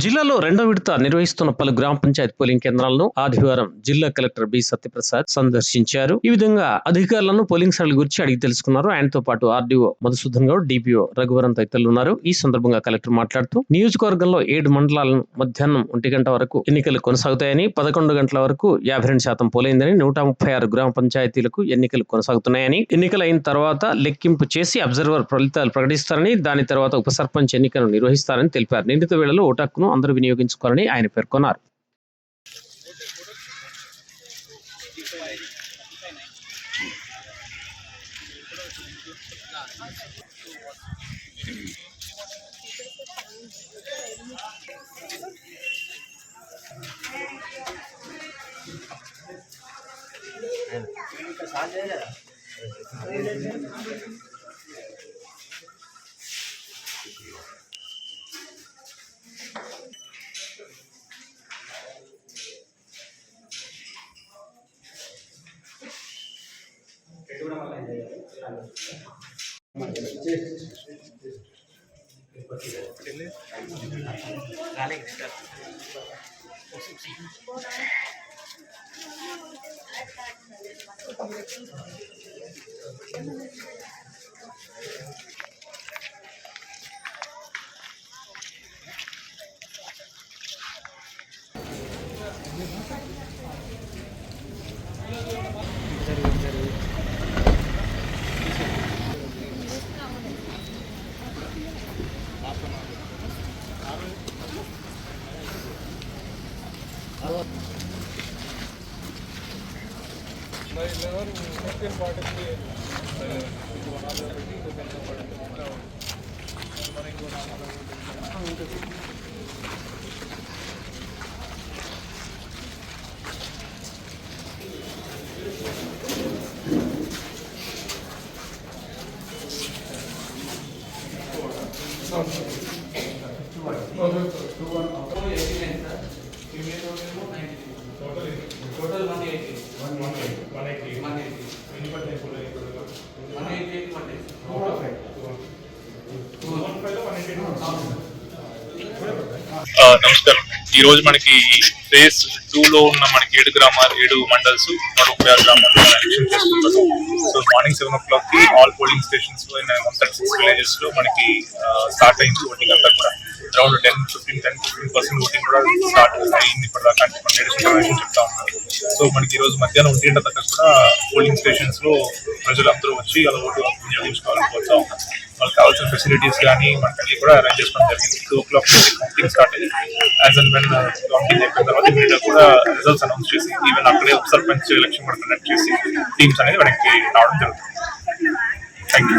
జిల్లాలో రెండో విడత నిర్వహిస్తున్న పలు గ్రామ పంచాయతీ పోలింగ్ కేంద్రాలను ఆదివారం జిల్లా కలెక్టర్ బి సత్యప్రసాద్ సందర్శించారు. ఈ విధంగా అధికారులను పోలింగ్ సరళి గురించి అడిగి తెలుసుకున్నారు. ఆయనతో పాటు ఆర్డీఓ మధుసూదన్ గౌడ్, డిపిఓ రఘువరన్ తదితరులు ఉన్నారు. ఈ సందర్భంగా కలెక్టర్ మాట్లాడుతూ నియోజకవర్గంలో 7 మండలాలను మధ్యాహ్నం 1 గంట వరకు ఎన్నికలు కొనసాగుతాయని, 11 గంటల వరకు 52% పోలైందని, 136 గ్రామ పంచాయతీలకు ఎన్నికలు కొనసాగుతున్నాయని, ఎన్నికలు అయిన తర్వాత లెక్కింపు చేసి అబ్జర్వర్ ఫలితాలు ప్రకటిస్తారని, దాని తర్వాత ఉప సర్పంచ్ ఎన్నికలను నిర్వహిస్తారని తెలిపారు. నిర్ణీత వేళలో ఓటు హక్కును అందరూ వినియోగించుకోవాలని ఆయన పేర్కొన్నారు. నమస్కారం. ఈ రోజు మనకి ఫేజ్ 2 లో ఉన్న మనకి 7 మండల్స్ 136 గ్రామాల్లో ఎలక్షన్ చేస్తున్నారు. సో మార్నింగ్ 7 o'clock కి ఆల్ పోలింగ్ స్టేషన్స్ లో 136 విలేజెస్ లో మనకి స్టార్ట్ అయింది. ఓటింగ్ అంతా కూడా అరౌండ్ 10-15% ఓటింగ్ కూడా స్టార్ట్ అయింది. ఇప్పటిదాకా చెప్తా ఉన్నారు. సో మనకి ఈ రోజు మధ్యాహ్నం 1 గంట దాకా కూడా పోలింగ్ స్టేషన్స్ లో ప్రజలందరూ వచ్చి అలా ఓటు వినియోగించుకోవాలని కోరుతా ఉన్నారు. వాళ్ళకి కావాల్సిన ఫెసిలిటీస్ కానీ మనకి కూడా అరేంజ్ చేసుకోవడం జరిగింది. 2 o'clock కౌంటింగ్ స్టార్ట్ అయ్యి యాజ్ అండ్ వెన్ కౌంటింగ్ అయిపోయిన తర్వాత ఇమీడియట్ కూడా రిజల్ట్స్ అనౌన్స్ చేసి ఈవెన్ అక్కడే ఉప సర్పంచ్ ఎలక్షన్ కూడా కండక్ట్ చేసి టీమ్స్ అనేది మనకి రావడం జరుగుతుంది. Thank you.